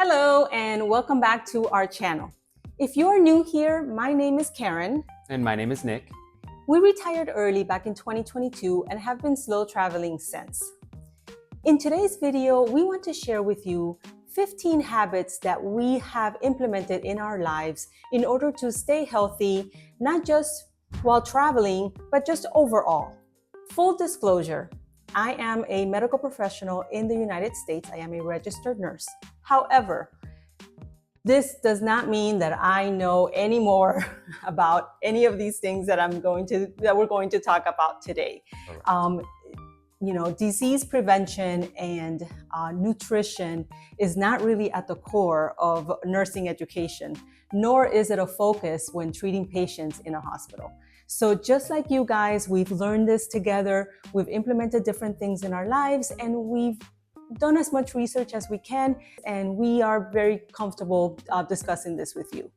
Hello and welcome back to our channel. If you are new here, my name is Karen. And my name is Nick. We retired early back in 2022 and have been slow traveling since. In today's video, we want to share with you 15 habits that we have implemented in our lives in order to stay healthy, not just while traveling, but just overall. Full disclosure, I am a medical professional in the United States. I am a registered nurse. However, this does not mean that I know any more about any of these things that we're going to talk about today. Disease prevention and nutrition is not really at the core of nursing education, nor is it a focus when treating patients in a hospital. So just like you guys, we've learned this together, we've implemented different things in our lives, and we've done as much research as we can, and we are very comfortable discussing this with you.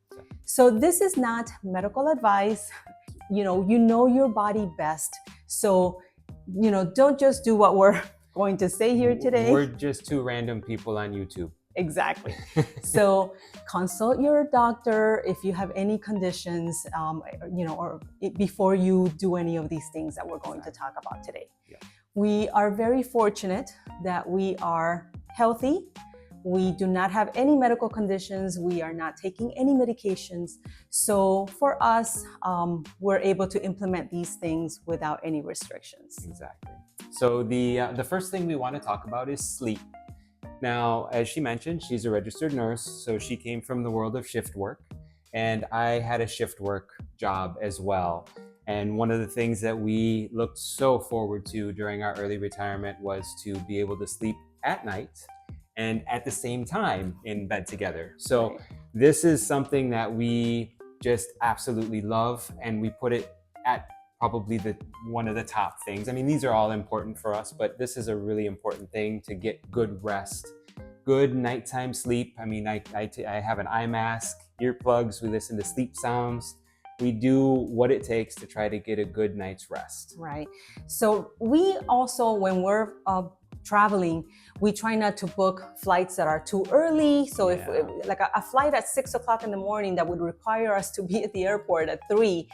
So this is not medical advice. You know your body best. So, don't just do what we're going to say here today. We're just two random people on YouTube. Exactly. So consult your doctor if you have any conditions, or before you do any of these things that we're going to talk about today. Yeah. We are very fortunate that we are healthy. We do not have any medical conditions. We are not taking any medications. So for us, we're able to implement these things without any restrictions. Exactly. So the first thing we want to talk about is sleep. Now, as she mentioned, she's a registered nurse, so she came from the world of shift work, and I had a shift work job as well. And one of the things that we looked so forward to during our early retirement was to be able to sleep at night and at the same time in bed together. So this is something that we just absolutely love, and we put it at probably one of the top things. I mean, these are all important for us, but this is a really important thing to get good rest, good nighttime sleep. I mean, I have an eye mask, earplugs, we listen to sleep sounds. We do what it takes to try to get a good night's rest. Right. So we also, when we're traveling, we try not to book flights that are too early. So if like a flight at 6 o'clock in the morning that would require us to be at the airport at 3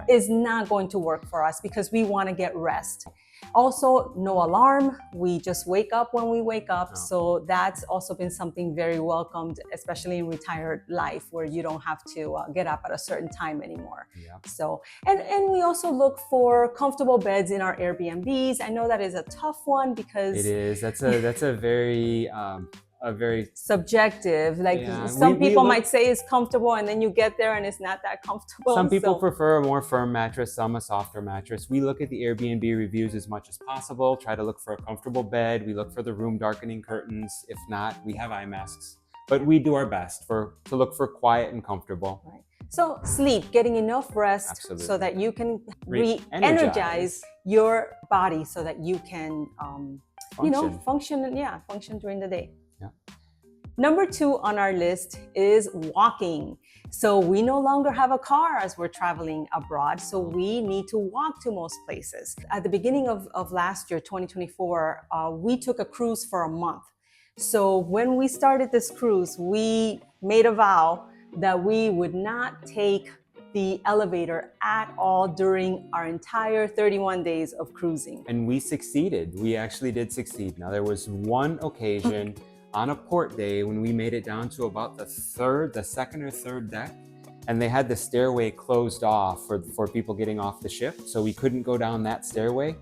is not going to work for us, because we want to get rest. Also, no alarm. We just wake up when we wake up. So that's also been something very welcomed, especially in retired life, where you don't have to get up at a certain time anymore. So, and we also look for comfortable beds in our Airbnbs. I know that is a tough one because it is. That's a very subjective. Like some people might say it's comfortable, and then you get there and it's not that comfortable. Some people prefer a more firm mattress, some a softer mattress. We look at the Airbnb reviews as much as possible, try to look for a comfortable bed. We look for the room darkening curtains. If not, we have eye masks. But we do our best to look for quiet and comfortable. Right. So sleep, getting enough rest so that you can re-energize your body so that you can function during the day. Number 2 on our list is walking. So we no longer have a car as we're traveling abroad, so we need to walk to most places. At the beginning of last year, 2024, we took a cruise for a month. So when we started this cruise, we made a vow that we would not take the elevator at all during our entire 31 days of cruising. And we succeeded. We actually did succeed. Now, there was one occasion on a port day when we made it down to about the second or third deck, and they had the stairway closed off for people getting off the ship, so we couldn't go down that stairway.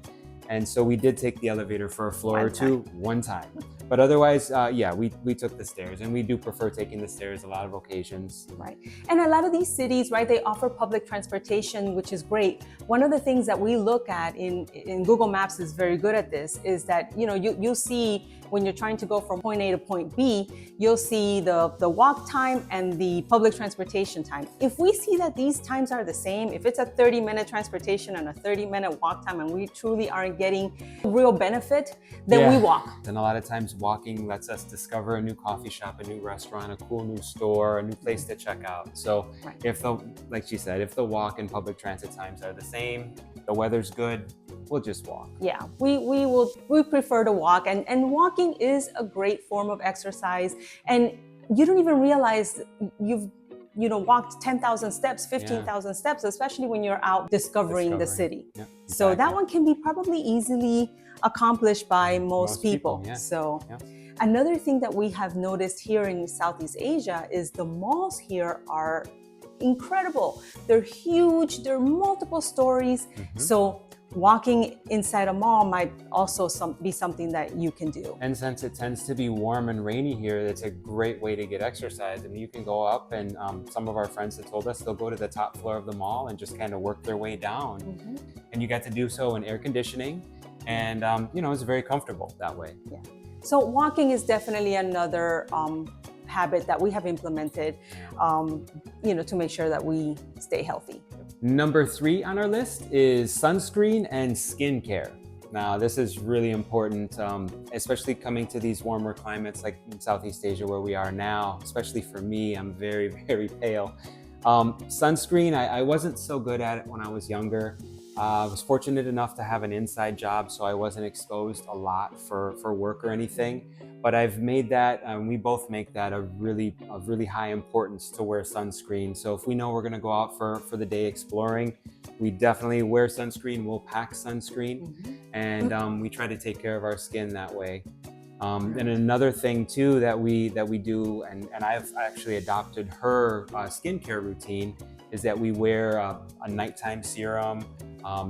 And so we did take the elevator for a floor or two one time. But otherwise, we took the stairs, and we do prefer taking the stairs a lot of occasions. Right. And a lot of these cities, they offer public transportation, which is great. One of the things that we look at in Google Maps is very good at this, is that, you'll see when you're trying to go from point A to point B, you'll see the walk time and the public transportation time. If we see that these times are the same, if it's a 30-minute transportation and a 30-minute walk time, and we truly aren't getting real benefit, then we walk. And a lot of times walking lets us discover a new coffee shop, a new restaurant, a cool new store, a new place to check out. So like she said, if the walk and public transit times are the same, the weather's good, we'll just walk. Yeah, we prefer to walk, and walking is a great form of exercise. And you don't even realize you've walked 10,000 steps, 15,000 steps, especially when you're out discovering the city. Yep, So that exactly. one can be probably easily accomplished by most people. Yeah. So Yeah. another thing that we have noticed here in Southeast Asia is the malls here are incredible. They're huge, there are multiple stories. So walking inside a mall might also be something that you can do. And since it tends to be warm and rainy here, it's a great way to get exercise. I mean, you can go up, and some of our friends have told us they'll go to the top floor of the mall and just kind of work their way down. And you get to do so in air conditioning, and it's very comfortable that way. Yeah. So walking is definitely another habit that we have implemented, to make sure that we stay healthy. Number 3 on our list is sunscreen and skincare. Now, this is really important, especially coming to these warmer climates like in Southeast Asia where we are now. Especially for me, I'm very, very pale. Sunscreen, I wasn't so good at it when I was younger. I was fortunate enough to have an inside job, so I wasn't exposed a lot for work or anything. But I've made that, and we both make that a really high importance to wear sunscreen. So if we know we're going to go out for the day exploring, we definitely wear sunscreen. We'll pack sunscreen, and we try to take care of our skin that way. And another thing too that we do, and I've actually adopted her skincare routine, is that we wear a nighttime serum,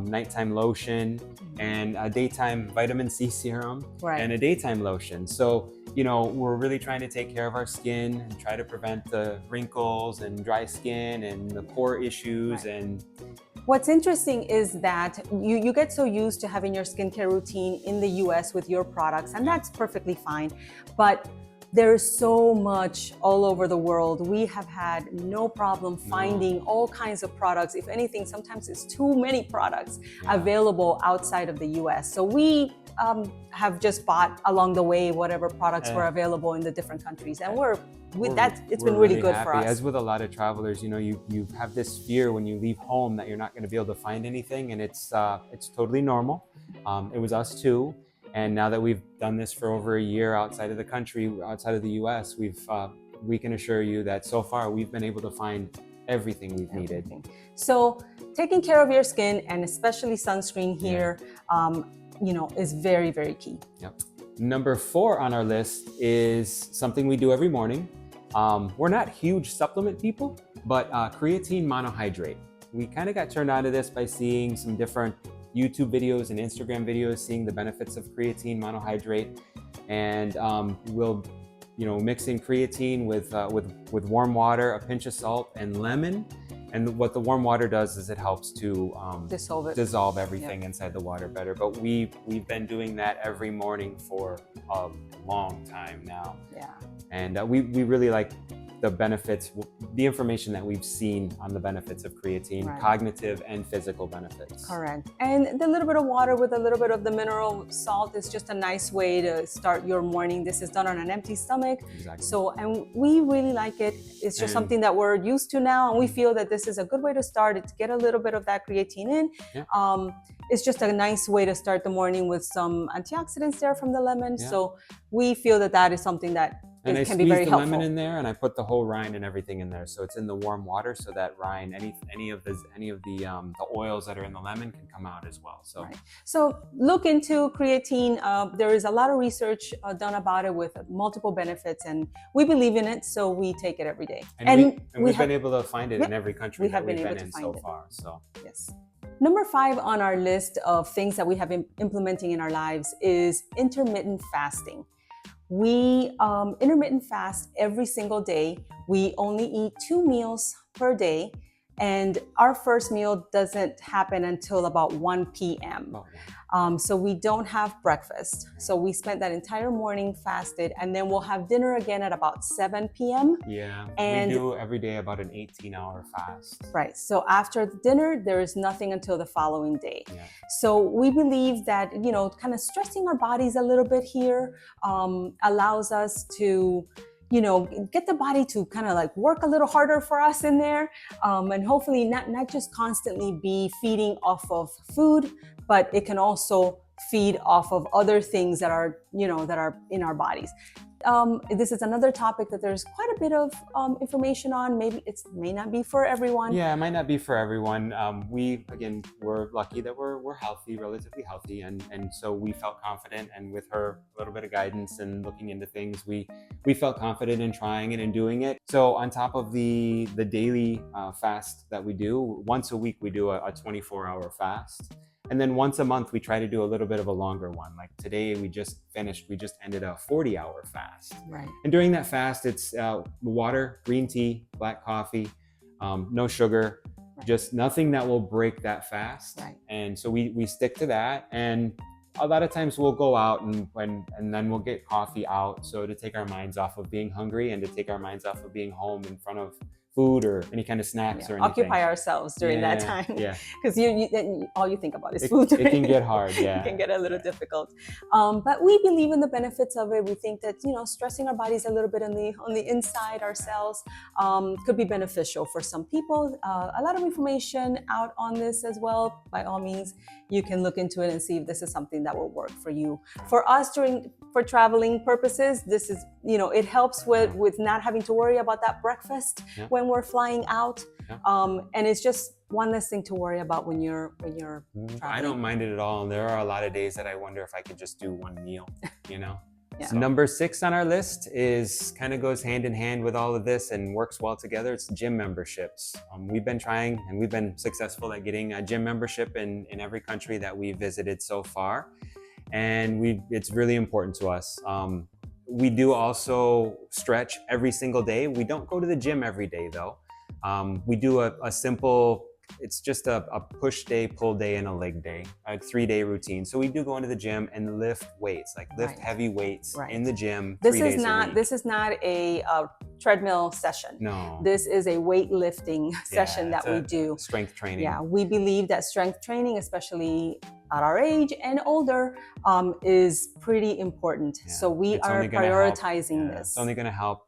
nighttime lotion, and a daytime vitamin C serum, and a daytime lotion. So, we're really trying to take care of our skin and try to prevent the wrinkles and dry skin and the pore issues. And what's interesting is that you get so used to having your skincare routine in the US with your products, and that's perfectly fine. But there's so much all over the world. We have had no problem finding all kinds of products. If anything, sometimes it's too many products available outside of the US. So we have just bought along the way whatever products were available in the different countries. And it's been really good for us. As with a lot of travelers, you have this fear when you leave home that you're not going to be able to find anything, and it's totally normal. It was us too. And now that we've done this for over a year outside of the country, outside of the US, we can assure you that so far we've been able to find everything we've needed. So taking care of your skin, and especially sunscreen here, is very, very key. Yep. Number 4 on our list is something we do every morning. We're not huge supplement people, but creatine monohydrate. We kind of got turned on to this by seeing some different YouTube videos and Instagram videos, seeing the benefits of creatine monohydrate, and we'll mix in creatine with warm water, a pinch of salt, and lemon. And what the warm water does is it helps to dissolve everything inside the water better. But we've been doing that every morning for a long time now. Yeah. And we really like the benefits, the information that we've seen on the benefits of creatine, cognitive and physical benefits. Correct. And the little bit of water with a little bit of the mineral salt is just a nice way to start your morning. This is done on an empty stomach. Exactly. So, and we really like it. It's just something that we're used to now. And we feel that this is a good way to start it, to get a little bit of that creatine in. Yeah. It's just a nice way to start the morning with some antioxidants there from the lemon. Yeah. So we feel that is something that and can be very helpful. I squeeze the lemon in there, and I put the whole rind and everything in there, so it's in the warm water, so that rind, any of the oils that are in the lemon can come out as well. So, so look into creatine. There is a lot of research done about it with multiple benefits, and we believe in it, so we take it every day. And we've been able to find it in every country that we've been in so far. So yes. Number 5 on our list of things that we have been implementing in our lives is intermittent fasting. We intermittent fast every single day. We only eat 2 meals per day, and our first meal doesn't happen until about 1 p.m. So we don't have breakfast. So we spent that entire morning fasted, and then we'll have dinner again at about 7 p.m. Yeah, and we do every day about an 18-hour fast. Right. So after the dinner, there is nothing until the following day. Yeah. So we believe that, kind of stressing our bodies a little bit here allows us to get the body to kind of like work a little harder for us in there, and hopefully not just constantly be feeding off of food, but it can also feed off of other things that are in our bodies. this is another topic that there's quite a bit of information on. Maybe it may not be for everyone. Yeah, it might not be for everyone. We're lucky that we're healthy, relatively healthy, and so we felt confident. And with her a little bit of guidance and looking into things, we felt confident in trying it and doing it. So on top of the daily fast that we do, once a week we do a 24-hour fast. And then once a month, we try to do a little bit of a longer one. Like today, we just ended a 40-hour fast. Right. And during that fast, it's water, green tea, black coffee, no sugar, right. Just nothing that will break that fast. Right. And so we stick to that. And a lot of times we'll go out and then we'll get coffee out. So to take our minds off of being hungry and to take our minds off of being home in front of food or any kind of snacks or anything. Occupy ourselves during that time. Yeah. Because all you think about is food. It can get hard, yeah. It can get a little difficult. But we believe in the benefits of it. We think that, stressing our bodies a little bit on the inside ourselves could be beneficial for some people. A lot of information out on this as well. By all means, you can look into it and see if this is something that will work for you. For us, for traveling purposes, this is, it helps with not having to worry about that breakfast when we're flying out. And it's just one less thing to worry about when you're traveling. I don't mind it at all. And there are a lot of days that I wonder if I could just do one meal, Yeah. So number 6 on our list goes hand in hand with all of this and works well together. It's gym memberships. We've been trying and we've been successful at getting a gym membership in every country that we've visited so far. And it's really important to us. We do also stretch every single day. We don't go to the gym every day though. We do a simple, it's just a push day, pull day, and a leg day, a 3-day routine. So we do go into the gym and lift weights, like lift heavy weights in the gym. This is not a treadmill session. No. This is a weightlifting session that we do. Strength training. Yeah, we believe that strength training, especially at our age and older, is pretty important. Yeah. So we are prioritizing this. It's only going to help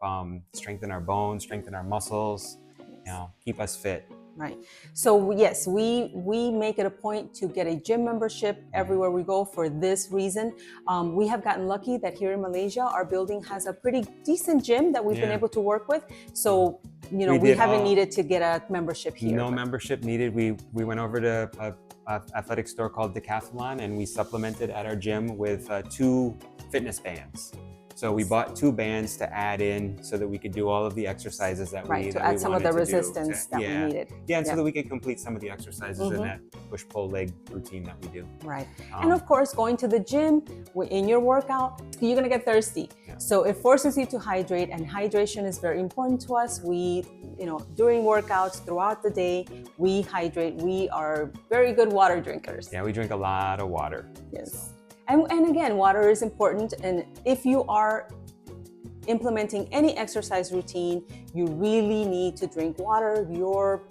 strengthen our bones, strengthen our muscles, keep us fit. Right. So yes, we make it a point to get a gym membership everywhere we go for this reason. We have gotten lucky that here in Malaysia, our building has a pretty decent gym that we've been able to work with. So, we haven't needed to get a membership here. No membership needed. We went over to a athletic store called Decathlon and we supplemented at our gym with 2 fitness bands. So we bought 2 bands to add in so that we could do all of the exercises that we to add some of the resistance that we needed. Yeah, and so that we could complete some of the exercises in that push-pull leg routine that we do. Right. And of course, going to the gym, in your workout, you're going to get thirsty. Yeah. So it forces you to hydrate, and hydration is very important to us. We, during workouts, throughout the day, we hydrate. We are very good water drinkers. Yeah, we drink a lot of water. Yes. So. And again, water is important. And if you are implementing any exercise routine, you really need to drink water. Your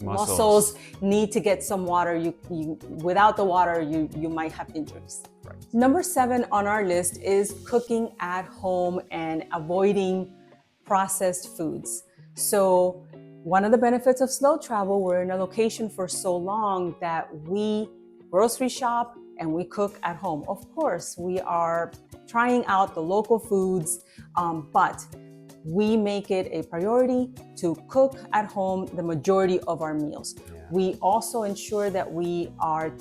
muscles need to get some water. Without the water, you might have injuries. Right. Number 7 on our list is cooking at home and avoiding processed foods. So one of the benefits of slow travel, we're in a location for so long that we grocery shop and we cook at home. Of course, we are trying out the local foods, but we make it a priority to cook at home the majority of our meals. Yeah. We also ensure that we are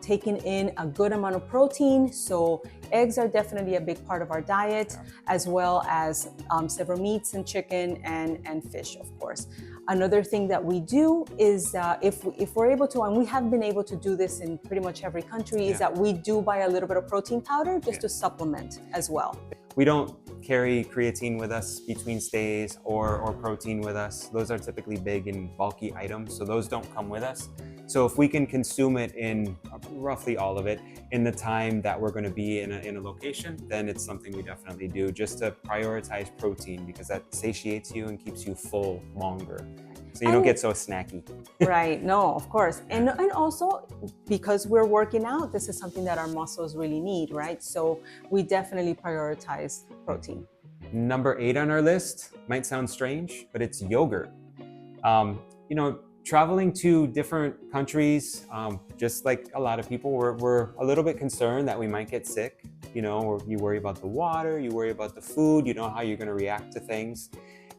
taking in a good amount of protein. So eggs are definitely a big part of our diet, as well as several meats and chicken and fish, of course. Another thing that we do is if we're able to, and we have been able to do this in pretty much every country, is that we do buy a little bit of protein powder just to supplement as well. We don't carry creatine with us between stays or protein with us. Those are typically big and bulky items, so those don't come with us. So if we can consume it in roughly all of it in the time that we're going to be in a location, then it's something we definitely do just to prioritize protein because that satiates you and keeps you full longer. So you don't get so snacky. Right. No, of course. And also because we're working out, this is something that our muscles really need, right? So we definitely prioritize protein. Number 8 on our list might sound strange, but it's yogurt. traveling to different countries, just like a lot of people, we're a little bit concerned that we might get sick. You know, or you worry about the water, you worry about the food, you know how you're going to react to things.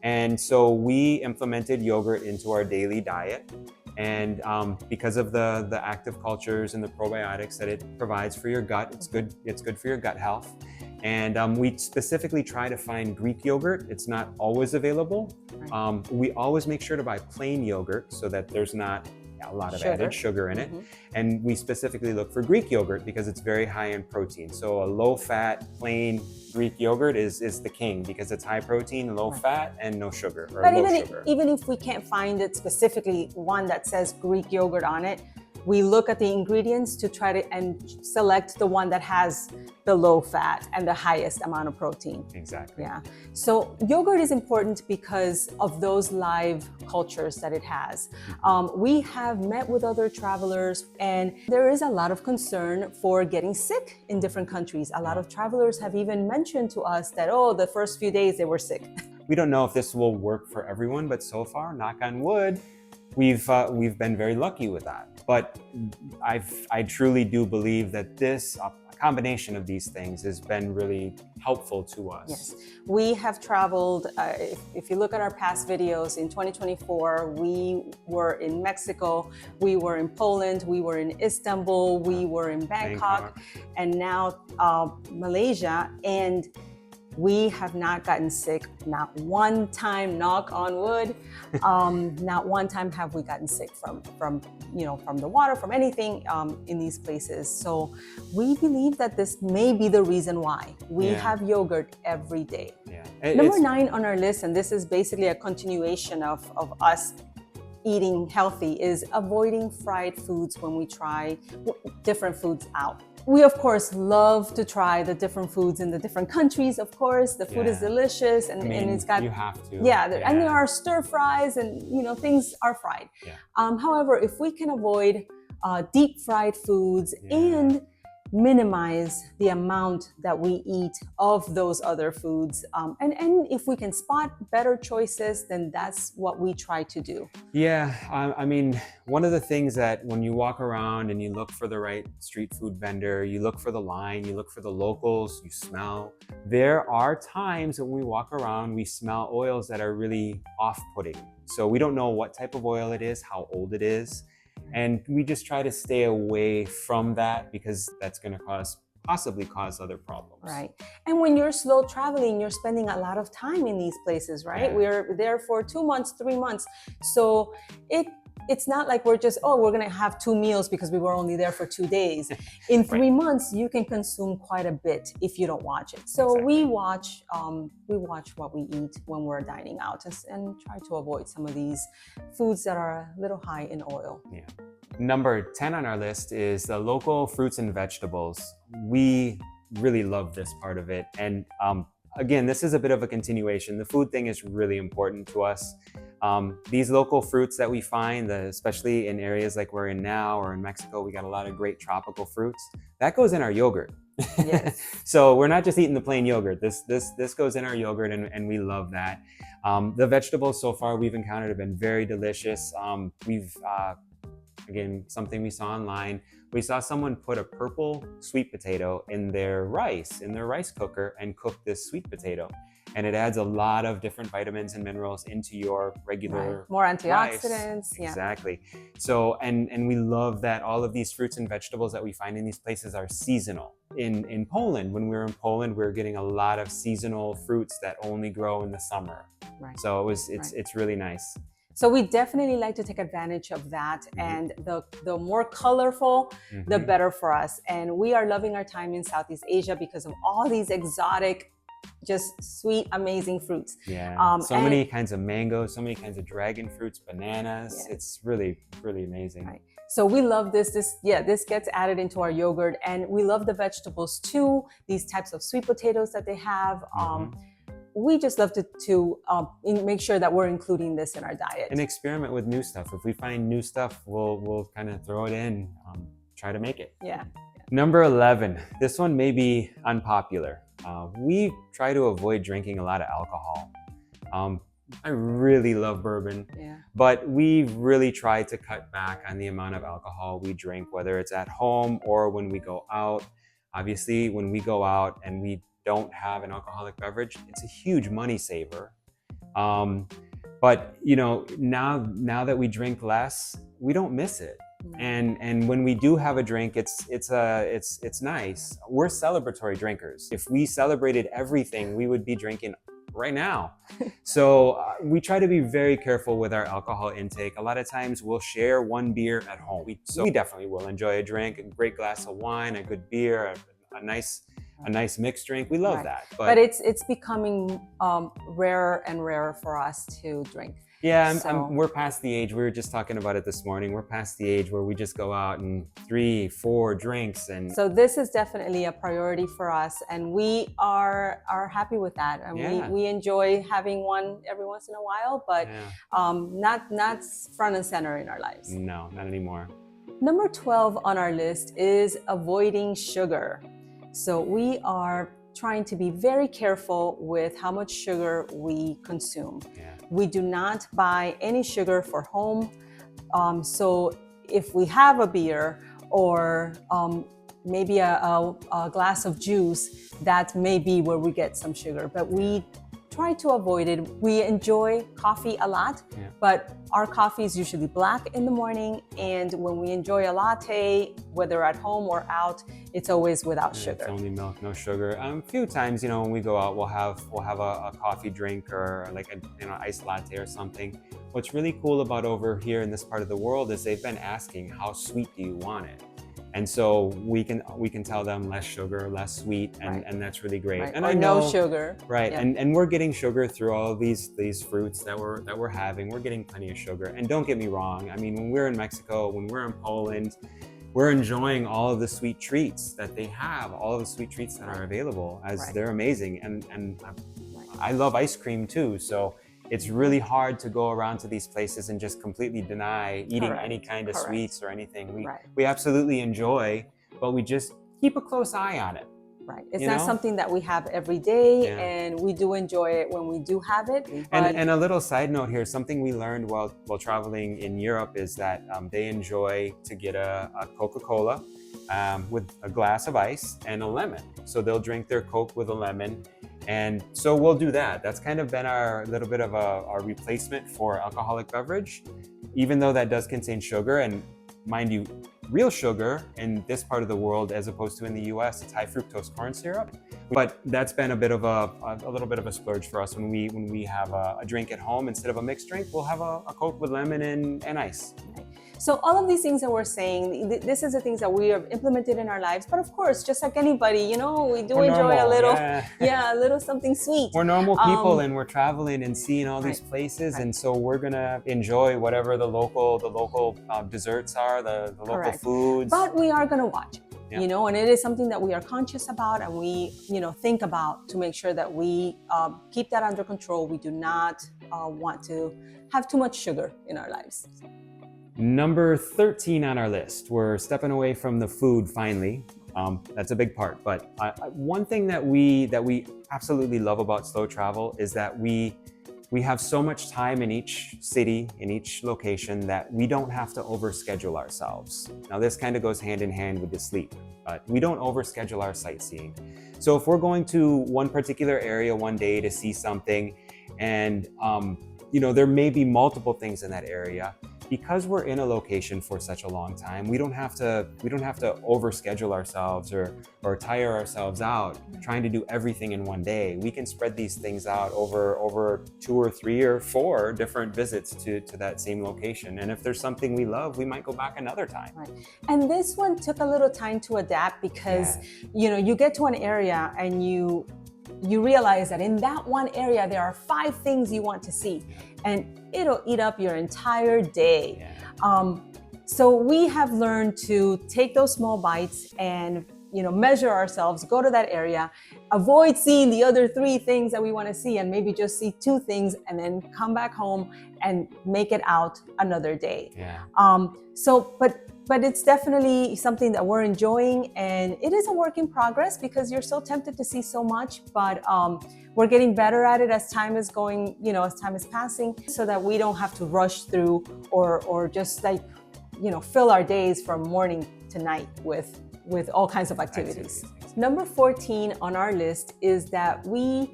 And so we implemented yogurt into our daily diet. And because of the active cultures and the probiotics that it provides for your gut, it's good for your gut health. And we specifically try to find Greek yogurt. It's not always available. Right. We always make sure to buy plain yogurt so that there's not a lot of added sugar in it. And we specifically look for Greek yogurt because it's very high in protein. So a low-fat, plain Greek yogurt is the king because it's high protein, low fat, and no sugar, or but low sugar. Even if we can't find it specifically, one that says Greek yogurt on it, we look at the ingredients to try to and select the one that has the low fat and the highest amount of protein. Exactly. Yeah. So yogurt is important because of those live cultures that it has. We have met with other travelers, and there is a lot of concern for getting sick in different countries. A lot of travelers have even mentioned to us that, oh, the first few days they were sick. We don't know if this will work for everyone, but so far, knock on wood, we've been very lucky with that. But I truly do believe that this combination of these things has been really helpful to us. Yes, we have traveled, if you look at our past videos, in 2024, we were in Mexico, we were in Poland, we were in Istanbul, we were in Bangkok. And now Malaysia, and we have not gotten sick, not one time, knock on wood. Not one time have we gotten sick from the water, from anything in these places. So we believe that this may be the reason why we have yogurt every day. Number 9 on our list, and this is basically a continuation of us eating healthy, is avoiding fried foods when we try different foods out. We, of course, love to try the different foods in the different countries, of course. The food is delicious, and it's got... You have to. And there are stir fries, and, things are fried. However, if we can avoid deep fried foods and minimize the amount that we eat of those other foods, and if we can spot better choices, then that's what we try to do. I mean, one of the things that when you walk around and you look for the right street food vendor, you look for the line, you look for the locals, you smell. There are times when we walk around, we smell oils that are really off-putting. So we don't know what type of oil it is, how old it is. And we just try to stay away from that because that's going to possibly cause other problems. Right. And when you're slow traveling, you're spending a lot of time in these places, right? We're there for 2 months, 3 months. So it's not like we're just, we're going to have 2 meals because we were only there for 2 days. In 3 months, you can consume quite a bit if you don't watch it. So we watch what we eat when we're dining out and try to avoid some of these foods that are a little high in oil. Number 10 on our list is the local fruits and vegetables. We really love this part of it. And again, this is a bit of a continuation. The food thing is really important to us. These local fruits that we find, especially in areas like we're in now or in Mexico, we got a lot of great tropical fruits. That goes in our yogurt. Yes. So we're not just eating the plain yogurt. This goes in our yogurt, and we love that. The vegetables so far we've encountered have been very delicious. Again, something we saw online. We saw someone put a purple sweet potato in their rice cooker, and cook this sweet potato. And it adds a lot of different vitamins and minerals into your regular more antioxidants. rice. Exactly. So, and we love that all of these fruits and vegetables that we find in these places are seasonal. In Poland, when we were in Poland, we were getting a lot of seasonal fruits that only grow in the summer. So it's really nice. So we definitely like to take advantage of that, and the more colorful, the better for us. And we are loving our time in Southeast Asia because of all these exotic, just sweet, amazing fruits. So many kinds of mangoes, so many kinds of dragon fruits, bananas. It's really, really amazing. So we love this. This gets added into our yogurt, and we love the vegetables too. These types of sweet potatoes that they have. We just love to make sure that we're including this in our diet. And experiment with new stuff. If we find new stuff, we'll kind of throw it in, try to make it. Number 11, this one may be unpopular. We try to avoid drinking a lot of alcohol. I really love bourbon. Yeah. But we've really tried to cut back on the amount of alcohol we drink, whether it's at home or when we go out. Obviously, when we go out and we don't have an alcoholic beverage, it's a huge money saver. But you know, now that we drink less, we don't miss it. And when we do have a drink, it's nice. We're celebratory drinkers. If we celebrated everything, we would be drinking right now. So we try to be very careful with our alcohol intake. A lot of times we'll share one beer at home. We definitely will enjoy a drink, a great glass of wine, a good beer, a nice mixed drink. We love that. But it's becoming rarer and rarer for us to drink. Yeah, we're past the age, we were just talking about it this morning, we're past the age where we just go out and 3-4 drinks. And so this is definitely a priority for us, and we are happy with that. And we enjoy having one every once in a while, but not front and center in our lives. No, not anymore. Number 12 on our list is avoiding sugar. So we are trying to be very careful with how much sugar we consume. We do not buy any sugar for home. So if we have a beer or maybe a glass of juice, that may be where we get some sugar, but we try to avoid it. We enjoy coffee a lot, but our coffee is usually black in the morning, and when we enjoy a latte, whether at home or out, it's always without sugar. It's only milk, no sugar. A few times, you know, when we go out, we'll have a coffee drink or like a iced latte or something. What's really cool about over here in this part of the world is they've been asking, how sweet do you want it? And so we can tell them less sugar, less sweet, and that's really great. And or I know, no sugar. Right, and we're getting sugar through all these fruits that we're having. We're getting plenty of sugar. And don't get me wrong. I mean, when we're in Mexico, when we're in Poland, we're enjoying all of the sweet treats that they have, all of the sweet treats that are available, as they're amazing. And I love ice cream too. So it's really hard to go around to these places and just completely deny eating any kind of sweets or anything. We absolutely enjoy, but we just keep a close eye on it. Right. It's not something that we have every day, and we do enjoy it when we do have it. And a little side note here, something we learned while traveling in Europe is that they enjoy to get a Coca-Cola with a glass of ice and a lemon. So they'll drink their Coke with a lemon. And so we'll do that. That's kind of been our little bit of a replacement for alcoholic beverage, even though that does contain sugar. And mind you, real sugar in this part of the world, as opposed to in the US, it's high fructose corn syrup. But that's been a bit of a little bit of a splurge for us when we have a drink at home. Instead of a mixed drink, we'll have a Coke with lemon and ice. So all of these things that we're saying, this is the things that we have implemented in our lives. But of course, just like anybody, you know, we do enjoy a little, a little something sweet. We're normal people, and we're traveling and seeing all these places, and so we're gonna enjoy whatever the local desserts are, the local foods. But we are gonna watch, you know, and it is something that we are conscious about, and we, you know, think about to make sure that we keep that under control. We do not want to have too much sugar in our lives. Number 13 on our list, we're stepping away from the food finally. That's a big part, but one thing that we absolutely love about slow travel is that we have so much time in each city, in each location, that we don't have to overschedule ourselves. Now this kind of goes hand in hand with the sleep, but we don't overschedule our sightseeing. So if we're going to one particular area one day to see something, and you know, there may be multiple things in that area, because we're in a location for such a long time, we don't have to overschedule ourselves or tire ourselves out trying to do everything in one day. We can spread these things out over 2 or 3 or 4 different visits to that same location. And if there's something we love, we might go back another time. Right. And this one took a little time to adapt because you know, you get to an area and you realize that in that one area there are 5 things you want to see, and it'll eat up your entire day. So we have learned to take those small bites and, you know, measure ourselves, go to that area, avoid seeing the other 3 things that we want to see, and maybe just see 2 things, and then come back home and make it out another day. But But it's definitely something that we're enjoying, and it is a work in progress because you're so tempted to see so much, but we're getting better at it as time is going, as time is passing, so that we don't have to rush through or just like, fill our days from morning to night with all kinds of activities. Number 14 on our list is that we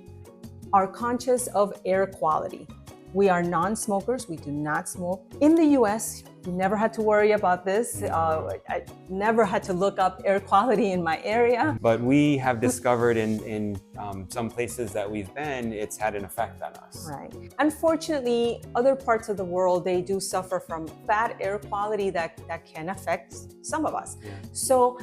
are conscious of air quality. We are non-smokers. We do not smoke. In the US, you never had to worry about this. I never had to look up air quality in my area. But we have discovered in some places that we've been, it's had an effect on us. Right. Unfortunately, other parts of the world, they do suffer from bad air quality that can affect some of us. Yeah. So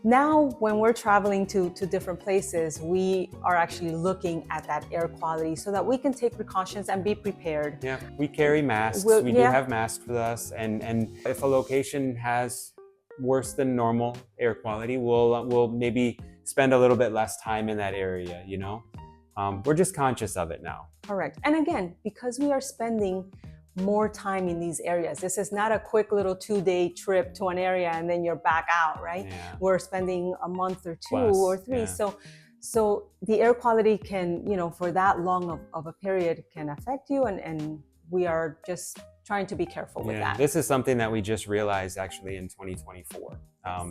now when we're traveling to different places, we are actually looking at that air quality so that we can take precautions and be prepared. Yeah, we carry masks. We do have masks with us, and if a location has worse than normal air quality, we'll maybe spend a little bit less time in that area, We're just conscious of it now. Correct. And again, because we are spending more time in these areas. This is not a quick little 2-day trip to an area and then you're back out, right? Yeah. We're spending a month or 2 Plus, or 3. yeah. So the air quality can, for that long of a period can affect you, and we are just trying to be careful with that. This is something that we just realized actually in 2024.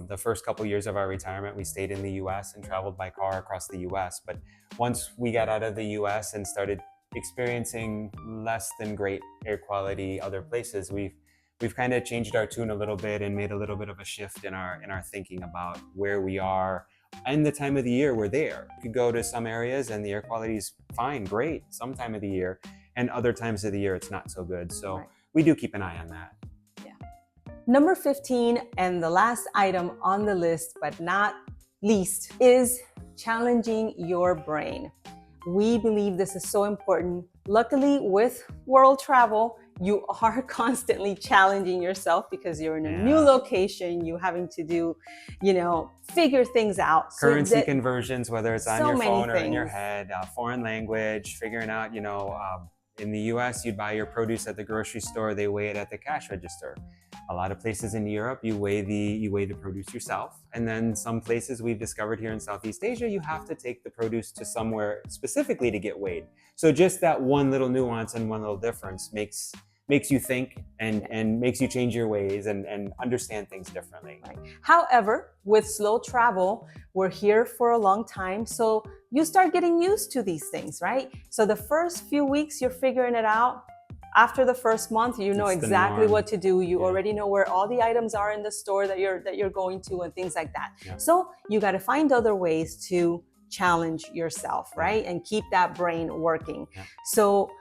The first couple years of our retirement, we stayed in the US and traveled by car across the US. But once we got out of the US and started experiencing less than great air quality other places, we've kind of changed our tune a little bit and made a little bit of a shift in our thinking about where we are and the time of the year we're there. You could go to some areas and the air quality is fine, great, some time of the year, and other times of the year it's not so good. So we do keep an eye on that. Yeah. Number 15, and the last item on the list, but not least, is challenging your brain. We believe this is so important. Luckily, with world travel, you are constantly challenging yourself because you're in a new location, you're having to do, figure things out. Currency conversions, whether it's on your phone or in your things. head, foreign language, figuring out, in the US, you'd buy your produce at the grocery store, they weigh it at the cash register. A lot of places in Europe, you weigh the produce yourself. And then some places we've discovered here in Southeast Asia, you have to take the produce to somewhere specifically to get weighed. So just that one little nuance and one little difference makes you think and makes you change your ways and understand things differently. Right. However, with slow travel, we're here for a long time. So you start getting used to these things, right? So the first few weeks, you're figuring it out. After the first month, you know exactly what to do. You already know where all the items are in the store that you're going to and things like that. Yeah. So you got to find other ways to challenge yourself, right? And keep that brain working. Yeah. So,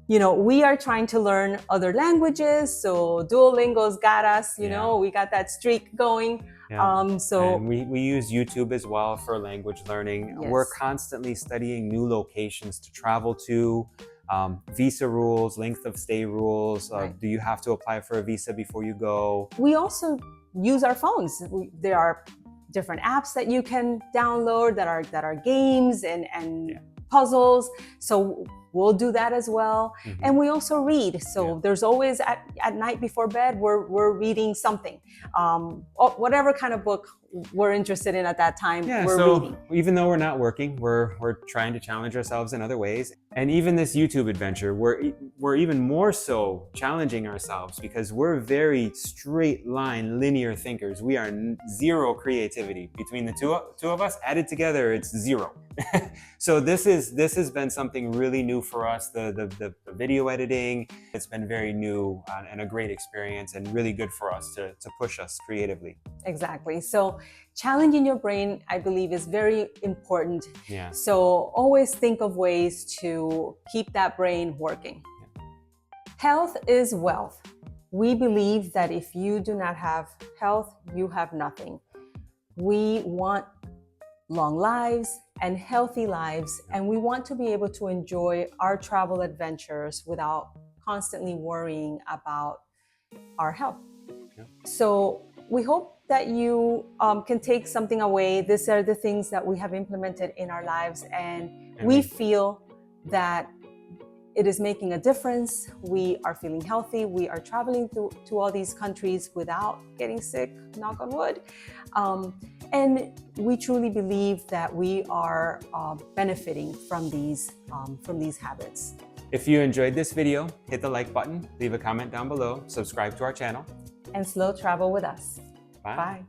we are trying to learn other languages. So Duolingo's got us, we got that streak going. Yeah. And we use YouTube as well for language learning. Yes. We're constantly studying new locations to travel to. Visa rules, length of stay rules. Do you have to apply for a visa before you go? We also use our phones. There are different apps that you can download that are games and puzzles. So we'll do that as well. Mm-hmm. And we also read. So there's always at night before bed, we're reading something. Whatever kind of book we're interested in at that time, we're reading. Even though we're not working, we're trying to challenge ourselves in other ways. And even this YouTube adventure, we're even more so challenging ourselves because we're very straight line, linear thinkers. We are zero creativity. Between the two of us, added together, it's zero. So this has been something really new for us. The video editing, it's been very new and a great experience and really good for us to push us creatively. Exactly. So challenging your brain, I believe, is very important. Yeah. So always think of ways to keep that brain working. Yeah. Health is wealth. We believe that if you do not have health, you have nothing. We want long lives and healthy lives, and we want to be able to enjoy our travel adventures without constantly worrying about our health. Yeah. So we hope that you can take something away. These are the things that we have implemented in our lives, and we feel that it is making a difference. We are feeling healthy. We are traveling to all these countries without getting sick, knock on wood. And we truly believe that we are benefiting from these habits. If you enjoyed this video, hit the like button, leave a comment down below, subscribe to our channel. And slow travel with us. Bye. Bye.